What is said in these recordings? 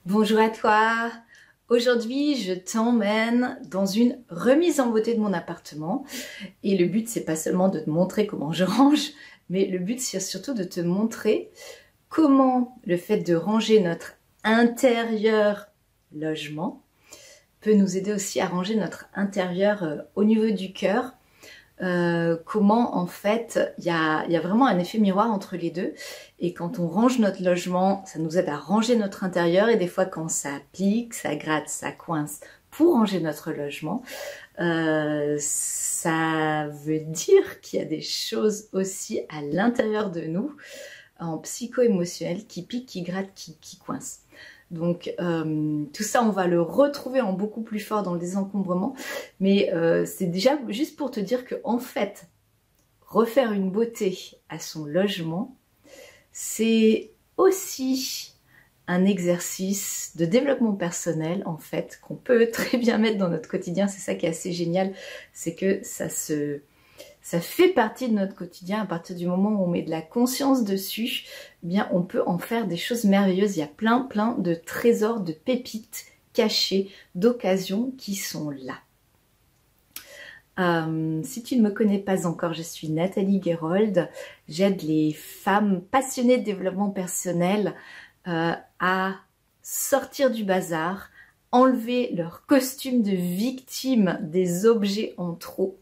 Bonjour à toi. Aujourd'hui, je t'emmène dans une remise en beauté de mon appartement. Et le but, c'est pas seulement de te montrer comment je range, mais le but, c'est surtout de te montrer comment le fait de ranger notre intérieur logement peut nous aider aussi à ranger notre intérieur au niveau du cœur. Comment en fait il y a vraiment un effet miroir entre les deux, et quand on range notre logement, ça nous aide à ranger notre intérieur, et des fois quand ça pique, ça gratte, ça coince pour ranger notre logement, ça veut dire qu'il y a des choses aussi à l'intérieur de nous en psycho-émotionnel qui piquent, qui grattent, qui coincent. Donc tout ça, on va le retrouver en beaucoup plus fort dans le désencombrement. Mais c'est déjà juste pour te dire que en fait, refaire une beauté à son logement, c'est aussi un exercice de développement personnel en fait, qu'on peut très bien mettre dans notre quotidien. C'est ça qui est assez génial, c'est que ça fait partie de notre quotidien. À partir du moment où on met de la conscience dessus, eh bien on peut en faire des choses merveilleuses. Il y a plein de trésors, de pépites cachées, d'occasions qui sont là. Si tu ne me connais pas encore, je suis Nathalie Gerold. J'aide les femmes passionnées de développement personnel à sortir du bazar, enlever leur costume de victime des objets en trop,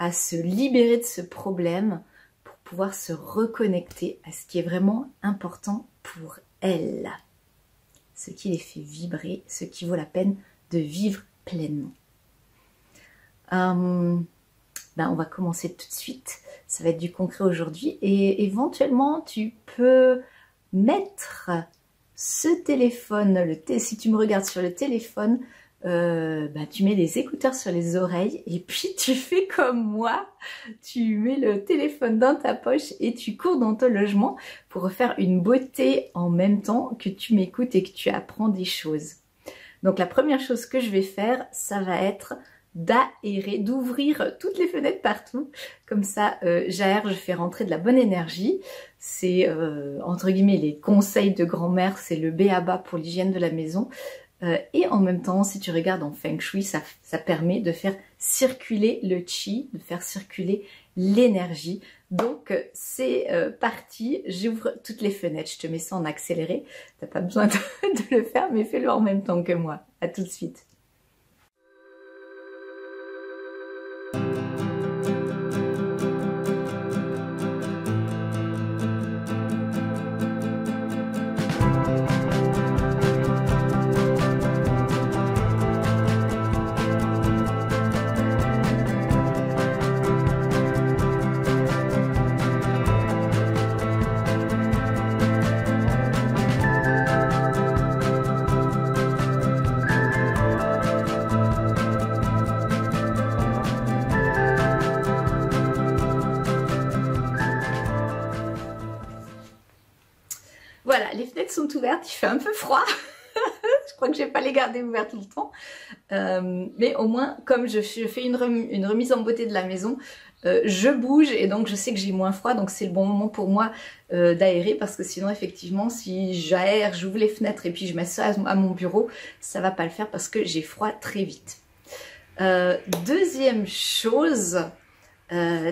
à se libérer de ce problème pour pouvoir se reconnecter à ce qui est vraiment important pour elles, ce qui les fait vibrer, ce qui vaut la peine de vivre pleinement. On va commencer tout de suite, ça va être du concret aujourd'hui, et éventuellement tu peux mettre ce téléphone, si tu me regardes sur le téléphone, tu mets des écouteurs sur les oreilles et puis tu fais comme moi, tu mets le téléphone dans ta poche et tu cours dans ton logement pour refaire une beauté en même temps que tu m'écoutes et que tu apprends des choses. Donc la première chose que je vais faire, ça va être d'aérer, d'ouvrir toutes les fenêtres partout, comme ça j'aère, je fais rentrer de la bonne énergie. C'est entre guillemets les conseils de grand-mère, c'est le b.a.-ba pour l'hygiène de la maison. Et en même temps, si tu regardes en Feng Shui, ça permet de faire circuler le Qi, de faire circuler l'énergie. Donc c'est parti, j'ouvre toutes les fenêtres, je te mets ça en accéléré. T'as pas besoin de le faire, mais fais-le en même temps que moi. À tout de suite. Voilà, les fenêtres sont ouvertes, il fait un peu froid. Je crois que je ne vais pas les garder ouvertes tout le temps. Mais au moins, comme je fais une remise en beauté de la maison, je bouge et donc je sais que j'ai moins froid. Donc c'est le bon moment pour moi d'aérer, parce que sinon effectivement, si j'aère, j'ouvre les fenêtres et puis je m'assois à mon bureau, ça va pas le faire parce que j'ai froid très vite. Deuxième chose, tada!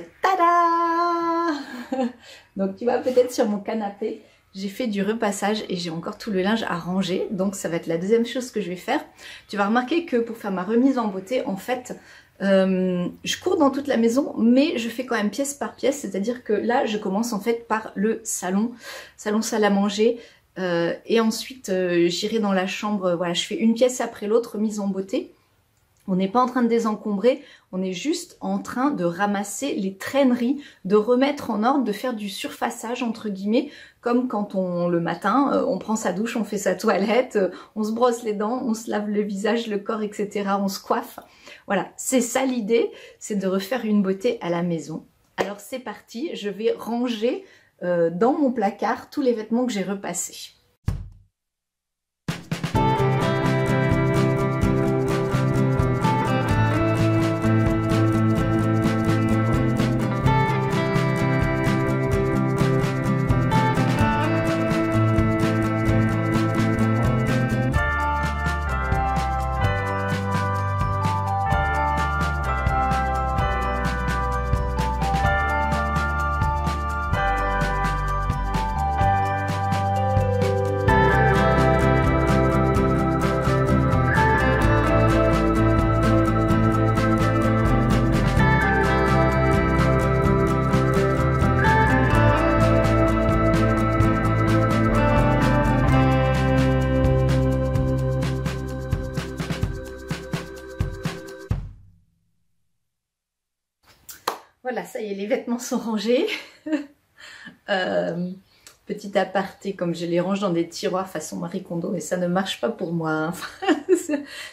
Donc tu vois, peut-être sur mon canapé, j'ai fait du repassage et j'ai encore tout le linge à ranger. Donc ça va être la deuxième chose que je vais faire. Tu vas remarquer que pour faire ma remise en beauté, en fait, je cours dans toute la maison, mais je fais quand même pièce par pièce. C'est-à-dire que là, je commence en fait par le salon, salle à manger. Et ensuite, j'irai dans la chambre. Voilà, je fais une pièce après l'autre, remise en beauté. On n'est pas en train de désencombrer, on est juste en train de ramasser les traîneries, de remettre en ordre, de faire du surfaçage entre guillemets, comme quand le matin, on prend sa douche, on fait sa toilette, on se brosse les dents, on se lave le visage, le corps, etc. On se coiffe. Voilà, c'est ça l'idée, c'est de refaire une beauté à la maison. Alors c'est parti, je vais ranger dans mon placard tous les vêtements que j'ai repassés. Voilà, ça y est, les vêtements sont rangés. Petit aparté, comme je les range dans des tiroirs façon Marie Kondo, et ça ne marche pas pour moi. Hein.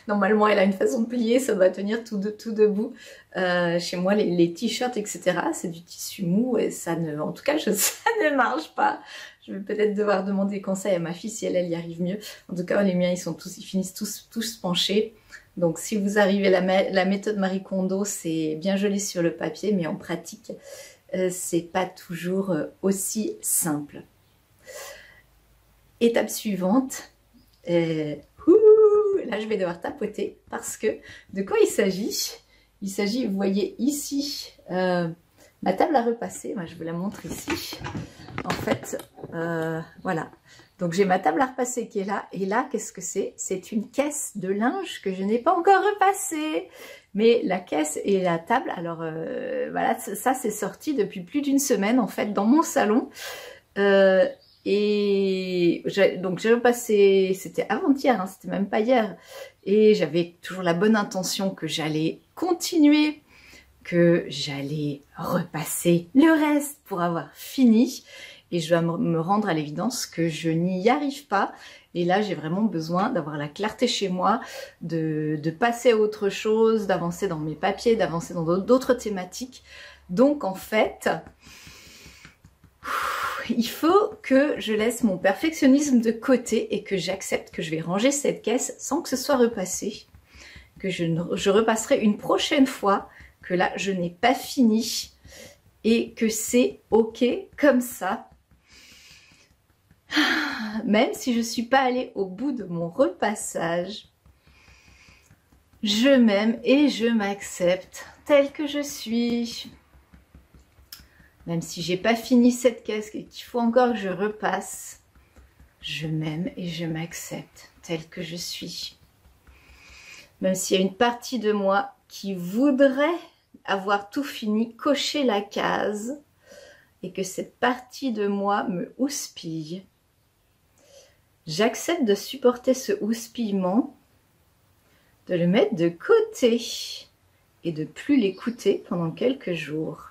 Normalement, elle a une façon de plier, ça doit tenir tout debout. Chez moi, les t-shirts, etc., c'est du tissu mou et ça ne, en tout cas, ça ne marche pas. Je vais peut-être devoir demander conseil à ma fille si elle y arrive mieux. En tout cas, les miens, ils finissent tous penchés. Donc, si vous arrivez la méthode Marie Kondo, c'est bien joli sur le papier, mais en pratique, c'est pas toujours aussi simple. Étape suivante. Là, je vais devoir tapoter parce que de quoi il s'agit? Il s'agit, vous voyez ici, ma table à repasser. Moi, je vous la montre ici. En fait, voilà. Donc, j'ai ma table à repasser qui est là. Et là, qu'est-ce que c'est? C'est une caisse de linge que je n'ai pas encore repassée. Mais la caisse et la table, alors voilà, ça c'est sorti depuis plus d'une semaine en fait dans mon salon. Et donc j'ai repassé, c'était avant-hier, hein, c'était même pas hier. Et j'avais toujours la bonne intention que j'allais continuer, que j'allais repasser le reste pour avoir fini. Et je dois me rendre à l'évidence que je n'y arrive pas. Et là, j'ai vraiment besoin d'avoir la clarté chez moi, de passer à autre chose, d'avancer dans mes papiers, d'avancer dans d'autres thématiques. Donc, en fait, il faut que je laisse mon perfectionnisme de côté et que j'accepte que je vais ranger cette caisse sans que ce soit repassé. Que je repasserai une prochaine fois, que là, je n'ai pas fini et que c'est OK comme ça. Même si je ne suis pas allée au bout de mon repassage, je m'aime et je m'accepte telle que je suis. Même si j'ai pas fini cette caisse et qu'il faut encore que je repasse, je m'aime et je m'accepte telle que je suis. Même s'il y a une partie de moi qui voudrait avoir tout fini, cocher la case, et que cette partie de moi me houspille, j'accepte de supporter ce houspillement, de le mettre de côté et de plus l'écouter pendant quelques jours.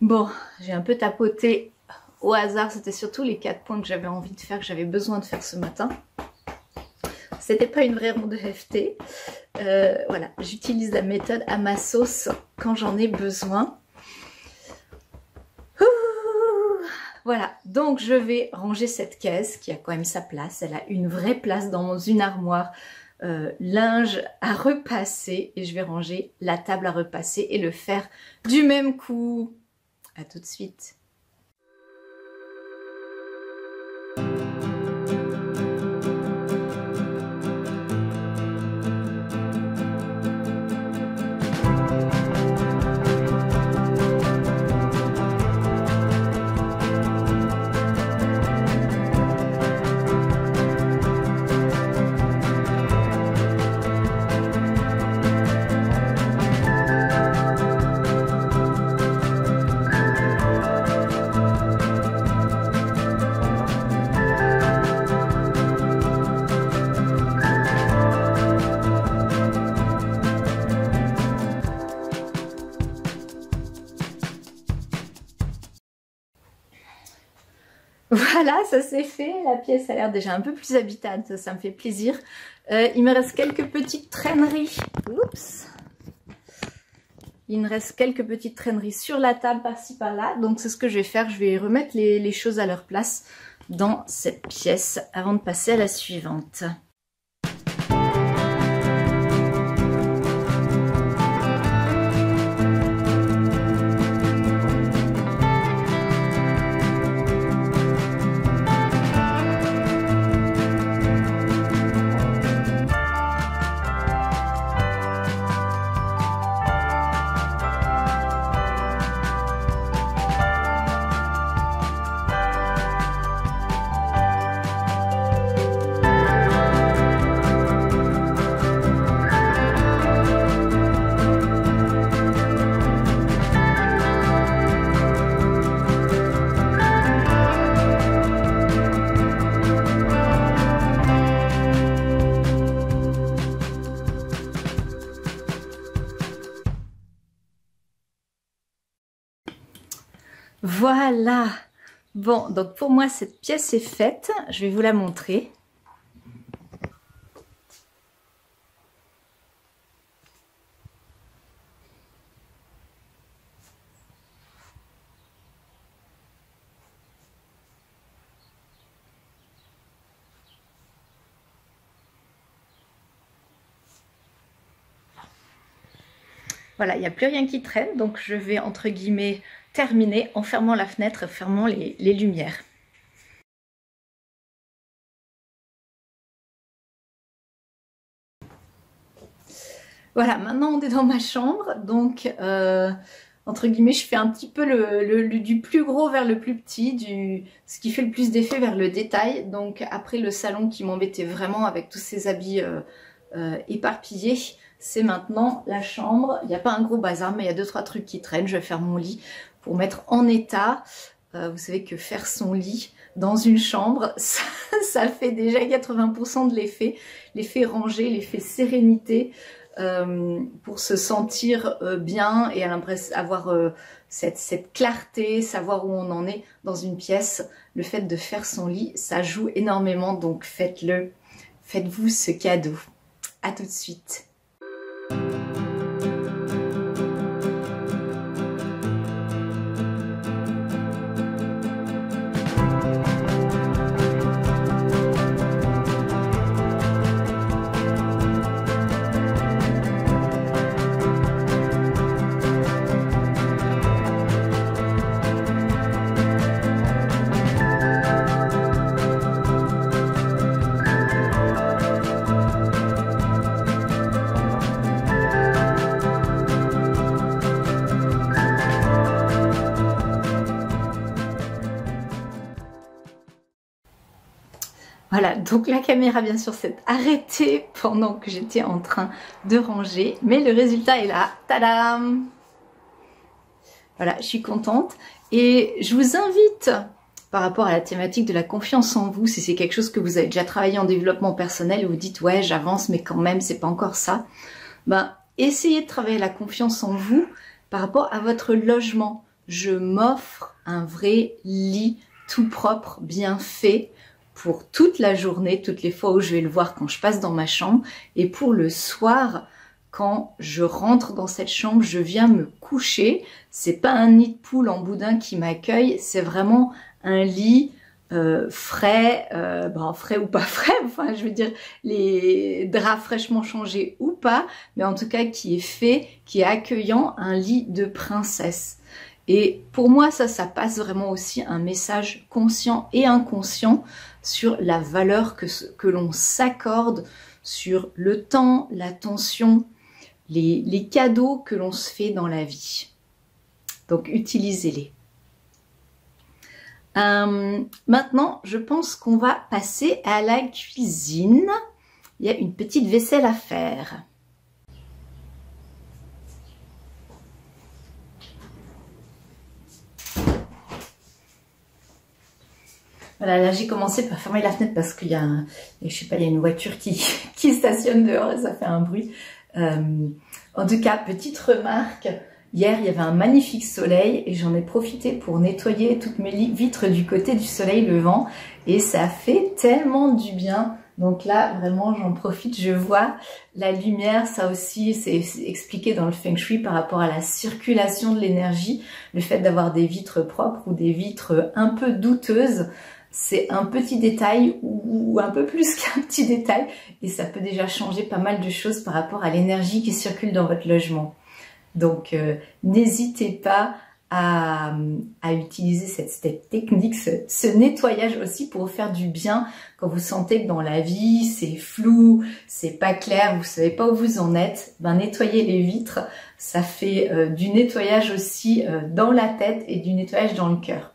Bon, j'ai un peu tapoté au hasard, c'était surtout les 4 points que j'avais envie de faire, que j'avais besoin de faire ce matin. C'était pas une vraie ronde de FT. Voilà, j'utilise la méthode à ma sauce quand j'en ai besoin. Voilà, donc je vais ranger cette caisse qui a quand même sa place. Elle a une vraie place dans une armoire linge à repasser. Et je vais ranger la table à repasser et le faire du même coup. À tout de suite. Voilà, ça c'est fait. La pièce a l'air déjà un peu plus habitable, ça me fait plaisir. Il me reste quelques petites traîneries. Oups. Il me reste quelques petites traîneries sur la table par-ci par-là. Donc c'est ce que je vais faire. Je vais remettre les choses à leur place dans cette pièce avant de passer à la suivante. Voilà. Bon, donc pour moi, cette pièce est faite. Je vais vous la montrer. Voilà, il n'y a plus rien qui traîne, donc je vais entre guillemets terminer en fermant la fenêtre, fermant les lumières. Voilà, maintenant on est dans ma chambre, donc entre guillemets je fais un petit peu du plus gros vers le plus petit, ce qui fait le plus d'effet vers le détail. Donc après le salon qui m'embêtait vraiment avec tous ces habits éparpillés, c'est maintenant la chambre. Il n'y a pas un gros bazar, mais il y a 2-3 trucs qui traînent. Je vais faire mon lit pour mettre en état. Vous savez que faire son lit dans une chambre, ça fait déjà 80% de l'effet rangé, l'effet sérénité, pour se sentir bien et avoir cette clarté, savoir où on en est dans une pièce. Le fait de faire son lit, ça joue énormément, donc faites-le. Faites-vous ce cadeau. À tout de suite. Voilà, donc la caméra bien sûr s'est arrêtée pendant que j'étais en train de ranger, mais le résultat est là, tadam! Voilà, je suis contente et je vous invite, par rapport à la thématique de la confiance en vous, si c'est quelque chose que vous avez déjà travaillé en développement personnel et vous dites ouais j'avance mais quand même c'est pas encore ça, ben essayez de travailler la confiance en vous par rapport à votre logement. Je m'offre un vrai lit tout propre, bien fait, pour toute la journée, toutes les fois où je vais le voir quand je passe dans ma chambre, et pour le soir, quand je rentre dans cette chambre, je viens me coucher. C'est pas un nid de poule en boudin qui m'accueille, c'est vraiment un lit frais, frais ou pas frais, enfin je veux dire les draps fraîchement changés ou pas, mais en tout cas qui est fait, qui est accueillant, un lit de princesse. Et pour moi, ça passe vraiment aussi un message conscient et inconscient sur la valeur que l'on s'accorde, sur le temps, l'attention, les cadeaux que l'on se fait dans la vie. Donc, utilisez-les. Maintenant, je pense qu'on va passer à la cuisine. Il y a une petite vaisselle à faire. Voilà, là j'ai commencé par fermer la fenêtre parce qu'il y a, je sais pas, il y a une voiture qui stationne dehors et ça fait un bruit. En tout cas, petite remarque, hier il y avait un magnifique soleil et j'en ai profité pour nettoyer toutes mes vitres du côté du soleil levant et ça fait tellement du bien. Donc là, vraiment, j'en profite, je vois la lumière, ça aussi, c'est expliqué dans le Feng Shui par rapport à la circulation de l'énergie, le fait d'avoir des vitres propres ou des vitres un peu douteuses. C'est un petit détail ou un peu plus qu'un petit détail et ça peut déjà changer pas mal de choses par rapport à l'énergie qui circule dans votre logement. Donc n'hésitez pas à utiliser cette technique, ce nettoyage aussi pour vous faire du bien quand vous sentez que dans la vie c'est flou, c'est pas clair, vous savez pas où vous en êtes. Ben nettoyer les vitres, ça fait du nettoyage aussi dans la tête et du nettoyage dans le cœur.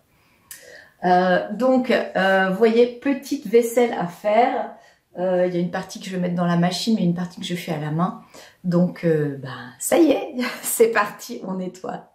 Vous voyez, petite vaisselle à faire. Il y a une partie que je vais mettre dans la machine, mais une partie que je fais à la main. Donc, ça y est, c'est parti, on nettoie.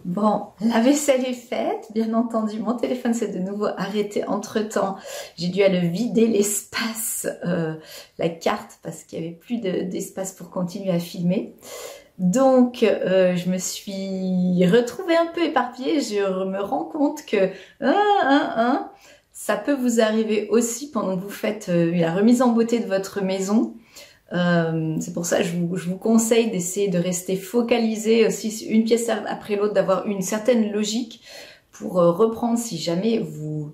Bon, la vaisselle est faite, bien entendu. Mon téléphone s'est de nouveau arrêté entre-temps. J'ai dû aller vider l'espace, la carte, parce qu'il n'y avait plus d'espace pour continuer à filmer. Donc, je me suis retrouvée un peu éparpillée. Je me rends compte que ça peut vous arriver aussi pendant que vous faites la remise en beauté de votre maison. C'est pour ça que je vous conseille d'essayer de rester focalisé aussi une pièce après l'autre, d'avoir une certaine logique pour reprendre si jamais vous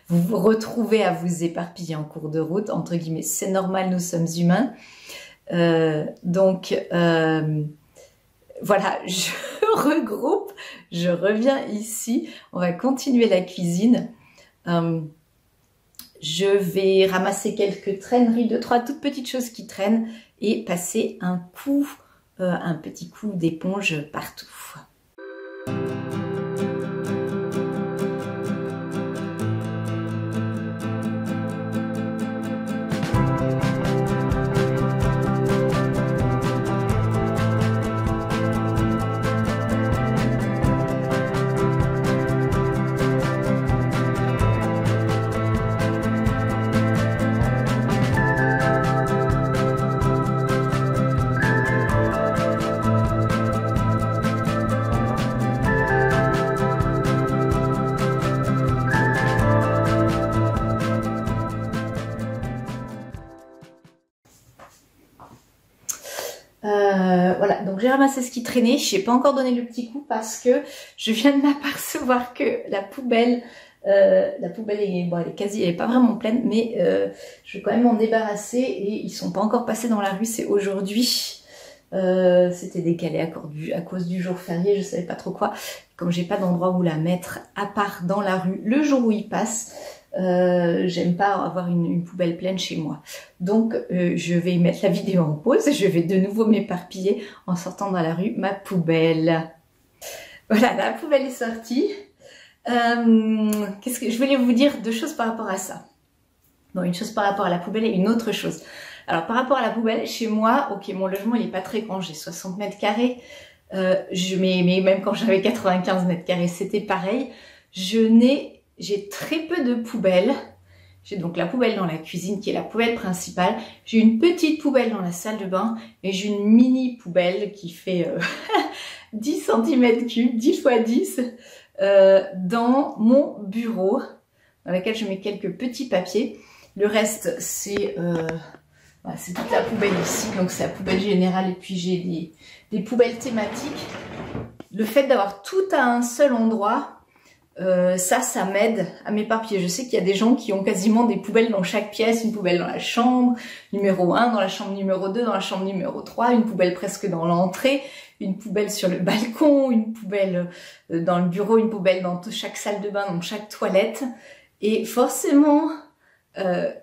vous retrouvez à vous éparpiller en cours de route, entre guillemets. C'est normal, nous sommes humains. Voilà, je regroupe, je reviens ici, on va continuer la cuisine. Je vais ramasser quelques traîneries, 2-3 toutes petites choses qui traînent et passer un petit coup d'éponge partout. Voilà, donc j'ai ramassé ce qui traînait. Je n'ai pas encore donné le petit coup parce que je viens de m'apercevoir que la poubelle est, bon, elle est pas vraiment pleine, mais je vais quand même m'en débarrasser et ils sont pas encore passés dans la rue. C'est aujourd'hui. C'était décalé à cause du jour férié, je savais pas trop quoi. Comme j'ai pas d'endroit où la mettre à part dans la rue le jour où ils passent. J'aime pas avoir une poubelle pleine chez moi, donc je vais mettre la vidéo en pause et je vais de nouveau m'éparpiller en sortant dans la rue ma poubelle. Voilà, la poubelle est sortie. Qu'est-ce que je voulais vous dire? Deux choses par rapport à ça. Bon, une chose par rapport à la poubelle et une autre chose. Alors par rapport à la poubelle, chez moi, ok, mon logement il est pas très grand, j'ai 60 mètres carrés, mais même quand j'avais 95 mètres carrés, c'était pareil. J'ai très peu de poubelles. J'ai donc la poubelle dans la cuisine qui est la poubelle principale. J'ai une petite poubelle dans la salle de bain et j'ai une mini poubelle qui fait 10 cm3, 10 x 10 dans mon bureau, dans laquelle je mets quelques petits papiers. Le reste, c'est toute la poubelle ici, donc c'est la poubelle générale et puis j'ai des poubelles thématiques. Le fait d'avoir tout à un seul endroit, ça m'aide à m'éparpiller. Je sais qu'il y a des gens qui ont quasiment des poubelles dans chaque pièce, une poubelle dans la chambre numéro 1, dans la chambre numéro 2, dans la chambre numéro 3, une poubelle presque dans l'entrée, une poubelle sur le balcon, une poubelle dans le bureau, une poubelle dans chaque salle de bain, dans chaque toilette. Et forcément,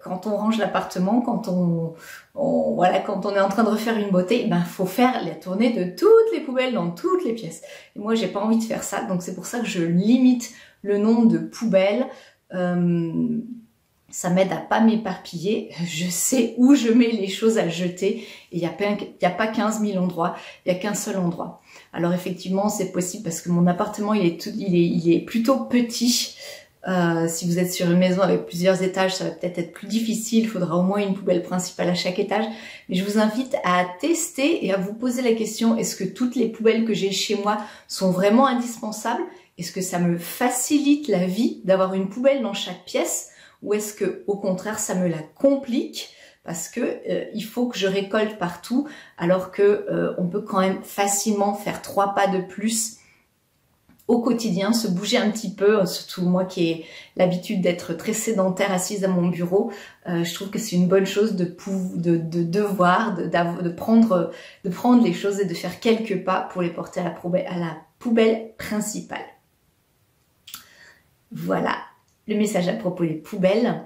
quand on range l'appartement, quand quand on est en train de refaire une beauté, ben faut faire la tournée de toutes les poubelles dans toutes les pièces. Et moi, j'ai pas envie de faire ça, donc c'est pour ça que je limite le nombre de poubelles. Ça m'aide à pas m'éparpiller. Je sais où je mets les choses à jeter. Et il y a pas 15 000 endroits, il y a qu'un seul endroit. Alors effectivement, c'est possible parce que mon appartement il est plutôt petit. Si vous êtes sur une maison avec plusieurs étages, ça va peut-être être plus difficile. Il faudra au moins une poubelle principale à chaque étage. Mais je vous invite à tester et à vous poser la question, est-ce que toutes les poubelles que j'ai chez moi sont vraiment indispensables? Est-ce que ça me facilite la vie d'avoir une poubelle dans chaque pièce? Ou est-ce que, au contraire, ça me la complique? Parce que il faut que je récolte partout, alors que on peut quand même facilement faire 3 pas de plus au quotidien, se bouger un petit peu, surtout moi qui ai l'habitude d'être très sédentaire assise à mon bureau. Je trouve que c'est une bonne chose de prendre les choses et de faire quelques pas pour les porter à la poubelle principale. Voilà le message à propos des poubelles.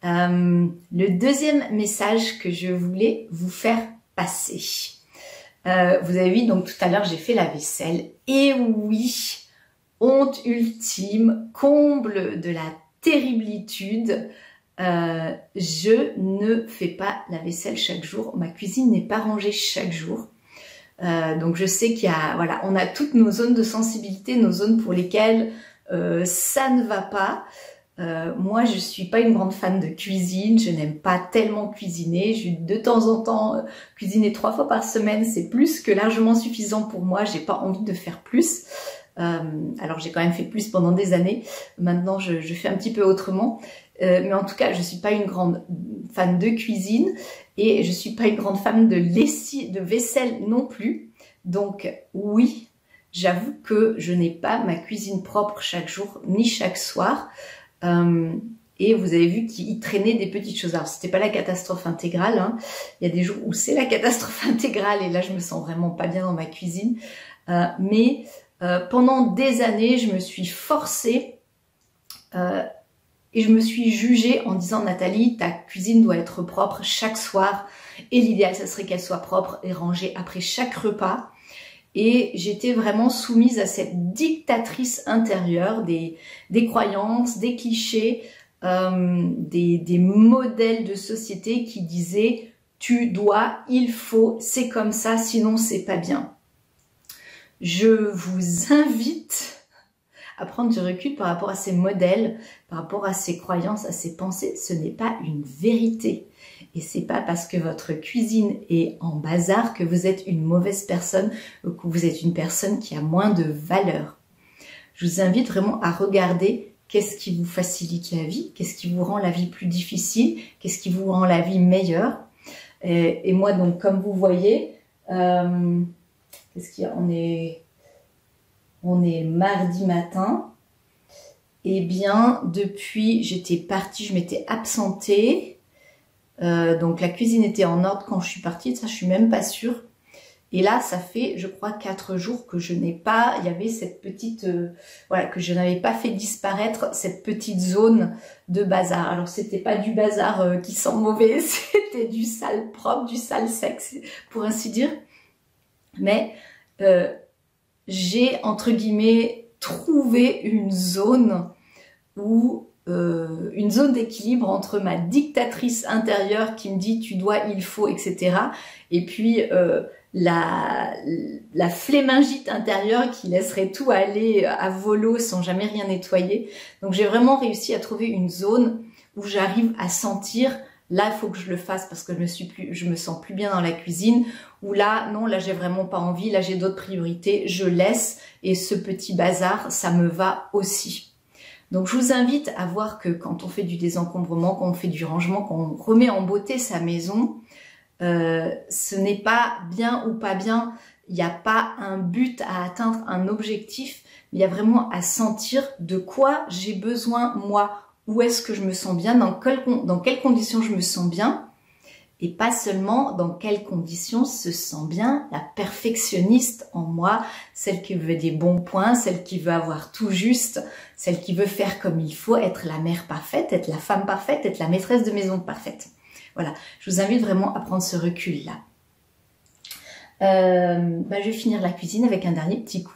Le deuxième message que je voulais vous faire passer. Vous avez vu, donc tout à l'heure, j'ai fait la vaisselle. Et oui, honte ultime, comble de la terriblitude, je ne fais pas la vaisselle chaque jour. Ma cuisine n'est pas rangée chaque jour. Donc je sais qu'il y a, voilà, on a toutes nos zones de sensibilité, nos zones pour lesquelles ça ne va pas. Moi, je suis pas une grande fan de cuisine, je n'aime pas tellement cuisiner. De temps en temps, cuisiner 3 fois par semaine, c'est plus que largement suffisant pour moi. J'ai pas envie de faire plus. Alors j'ai quand même fait plus pendant des années. Maintenant, je fais un petit peu autrement. Mais en tout cas, je suis pas une grande fan de cuisine et je suis pas une grande fan de vaisselle non plus. Donc oui, j'avoue que je n'ai pas ma cuisine propre chaque jour ni chaque soir. Et vous avez vu qu'il traînait des petites choses. Alors c'était pas la catastrophe intégrale, hein. Il y a des jours où c'est la catastrophe intégrale et là je me sens vraiment pas bien dans ma cuisine. Mais pendant des années, je me suis forcée et je me suis jugée en disant Nathalie, ta cuisine doit être propre chaque soir et l'idéal, ça serait qu'elle soit propre et rangée après chaque repas. Et j'étais vraiment soumise à cette dictatrice intérieure des croyances, des clichés, des modèles de société qui disaient tu dois, il faut, c'est comme ça, sinon c'est pas bien. Je vous invite à prendre du recul par rapport à ces modèles, par rapport à ces croyances, à ces pensées. Ce n'est pas une vérité. Et c'est pas parce que votre cuisine est en bazar que vous êtes une mauvaise personne ou que vous êtes une personne qui a moins de valeur. Je vous invite vraiment à regarder qu'est-ce qui vous facilite la vie, qu'est-ce qui vous rend la vie plus difficile, qu'est-ce qui vous rend la vie meilleure. Et moi, donc, comme vous voyez, qu'est-ce qu'il y a ? On est mardi matin. Eh bien, depuis, j'étais partie, je m'étais absentée. Donc la cuisine était en ordre quand je suis partie, ça je suis même pas sûre. Et là, ça fait, je crois, 4 jours que je n'ai pas, il y avait cette petite, voilà, que je n'avais pas fait disparaître cette petite zone de bazar. Alors c'était pas du bazar qui sent mauvais, c'était du sale propre, du sale sexe, pour ainsi dire. Mais j'ai, entre guillemets, trouvé une zone où une zone d'équilibre entre ma dictatrice intérieure qui me dit tu dois, il faut, etc. Et puis la flémingite intérieure qui laisserait tout aller à volo sans jamais rien nettoyer. Donc j'ai vraiment réussi à trouver une zone où j'arrive à sentir là il faut que je le fasse parce que je me sens plus bien dans la cuisine, ou là non, là j'ai vraiment pas envie, là j'ai d'autres priorités, je laisse, et ce petit bazar ça me va aussi. Donc je vous invite à voir que quand on fait du désencombrement, quand on fait du rangement, quand on remet en beauté sa maison, ce n'est pas bien ou pas bien, il n'y a pas un but à atteindre, un objectif, il y a vraiment à sentir de quoi j'ai besoin moi, où est-ce que je me sens bien, dans quelles conditions je me sens bien, et pas seulement dans quelles conditions se sent bien la perfectionniste en moi, celle qui veut des bons points, celle qui veut avoir tout juste, celle qui veut faire comme il faut, être la mère parfaite, être la femme parfaite, être la maîtresse de maison parfaite. Voilà, je vous invite vraiment à prendre ce recul-là. Je vais finir la cuisine avec un dernier petit coup.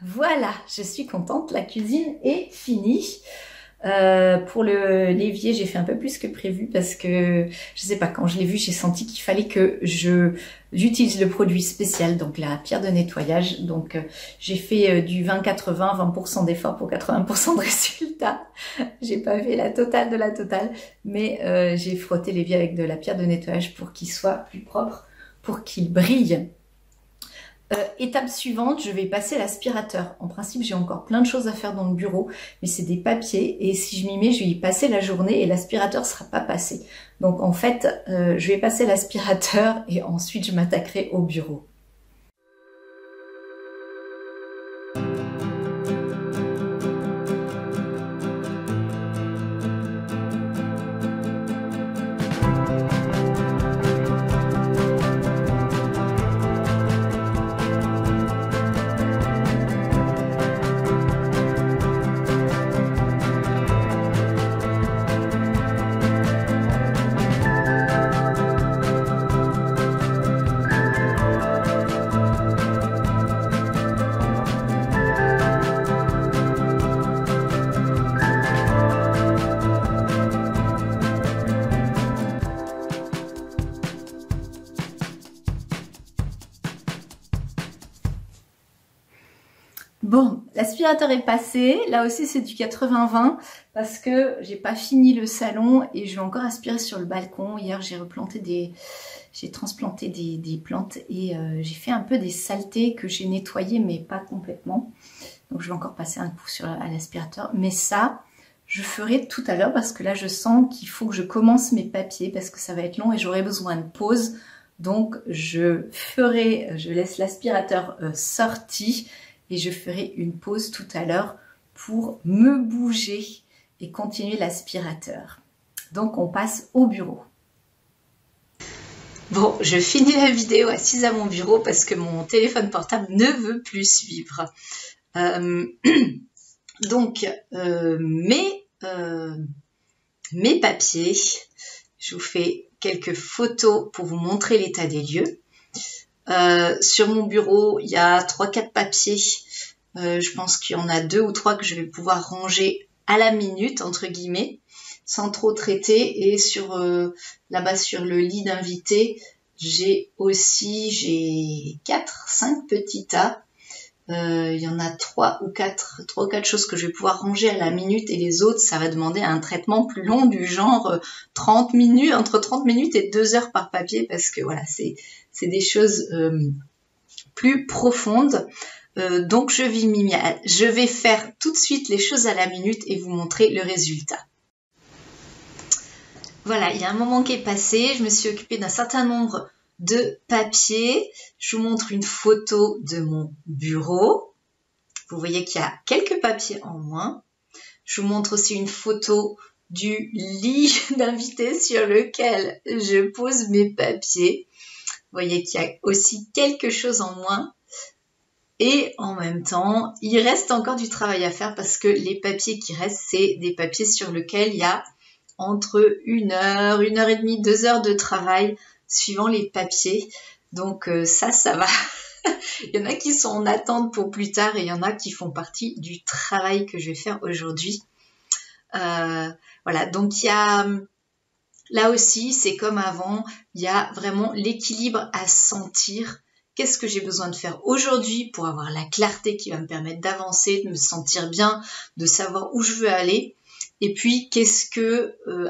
Voilà, je suis contente, la cuisine est finie. Pour l'évier, j'ai fait un peu plus que prévu parce que, je sais pas, quand je l'ai vu, j'ai senti qu'il fallait que j'utilise le produit spécial, donc la pierre de nettoyage. Donc j'ai fait du 20-80, 20% d'effort pour 80% de résultat. J'ai pas fait la totale de la totale, mais j'ai frotté l'évier avec de la pierre de nettoyage pour qu'il soit plus propre, pour qu'il brille. Étape suivante, je vais passer l'aspirateur. En principe, j'ai encore plein de choses à faire dans le bureau, mais c'est des papiers et si je m'y mets, je vais y passer la journée et l'aspirateur ne sera pas passé. Donc en fait, je vais passer l'aspirateur et ensuite je m'attaquerai au bureau. Bon, l'aspirateur est passé, là aussi c'est du 80-20 parce que j'ai pas fini le salon et je vais encore aspirer sur le balcon. Hier j'ai transplanté des plantes et j'ai fait un peu des saletés que j'ai nettoyées mais pas complètement. Donc je vais encore passer un coup à l'aspirateur, mais ça je ferai tout à l'heure parce que là je sens qu'il faut que je commence mes papiers parce que ça va être long et j'aurai besoin de pause. Donc je laisse l'aspirateur sorti. Et je ferai une pause tout à l'heure pour me bouger et continuer l'aspirateur. Donc on passe au bureau. Bon, je finis la vidéo assise à mon bureau parce que mon téléphone portable ne veut plus suivre. Donc mes papiers, je vous fais quelques photos pour vous montrer l'état des lieux. Sur mon bureau, il y a 3-4 papiers. Je pense qu'il y en a 2 ou 3 que je vais pouvoir ranger à la minute, entre guillemets, sans trop traiter. Et là-bas sur le lit d'invité, j'ai 4-5 petits tas. Il y en a 3 ou 4 choses que je vais pouvoir ranger à la minute et les autres, ça va demander un traitement plus long du genre 30 minutes, entre 30 minutes et 2 heures par papier parce que voilà, c'est des choses plus profondes. Donc je vais faire tout de suite les choses à la minute et vous montrer le résultat. Voilà, il y a un moment qui est passé, je me suis occupée d'un certain nombre de papiers. Je vous montre une photo de mon bureau. Vous voyez qu'il y a quelques papiers en moins. Je vous montre aussi une photo du lit d'invité sur lequel je pose mes papiers. Vous voyez qu'il y a aussi quelque chose en moins. Et en même temps, il reste encore du travail à faire parce que les papiers qui restent, c'est des papiers sur lesquels il y a entre 1 heure, 1 heure et demie, 2 heures de travail suivant les papiers. Donc ça va. Il y en a qui sont en attente pour plus tard et il y en a qui font partie du travail que je vais faire aujourd'hui. Voilà, donc il y a... Là aussi, c'est comme avant, il y a vraiment l'équilibre à sentir. Qu'est-ce que j'ai besoin de faire aujourd'hui pour avoir la clarté qui va me permettre d'avancer, de me sentir bien, de savoir où je veux aller. Et puis,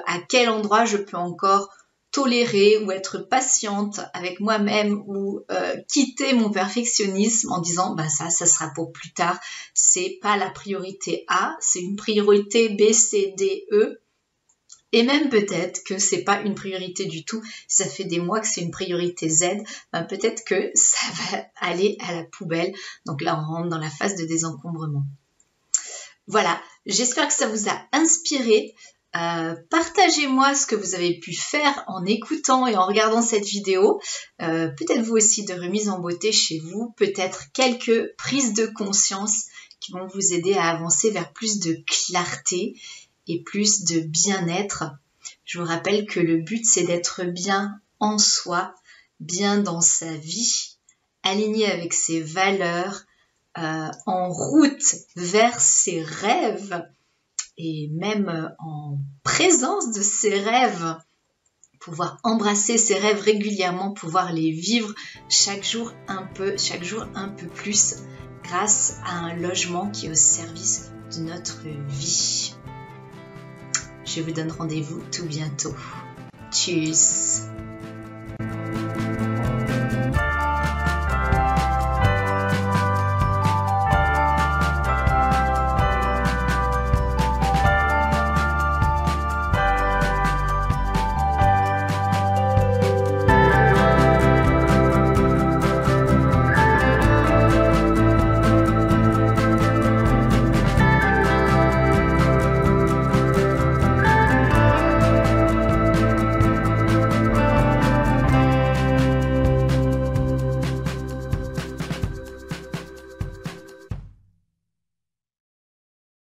à quel endroit je peux encore tolérer ou être patiente avec moi-même ou quitter mon perfectionnisme en disant bah ça sera pour plus tard. C'est pas la priorité A, c'est une priorité B, C, D, E. Et même peut-être que c'est pas une priorité du tout, si ça fait des mois que c'est une priorité Z, ben peut-être que ça va aller à la poubelle. Donc là, on rentre dans la phase de désencombrement. Voilà, j'espère que ça vous a inspiré. Partagez-moi ce que vous avez pu faire en écoutant et en regardant cette vidéo. Peut-être vous aussi de remise en beauté chez vous, peut-être quelques prises de conscience qui vont vous aider à avancer vers plus de clarté et plus de bien-être. Je vous rappelle que le but, c'est d'être bien en soi, bien dans sa vie, aligné avec ses valeurs, en route vers ses rêves et même en présence de ses rêves, pouvoir embrasser ses rêves régulièrement, pouvoir les vivre chaque jour un peu plus grâce à un logement qui est au service de notre vie. Je vous donne rendez-vous tout bientôt. Tchuss!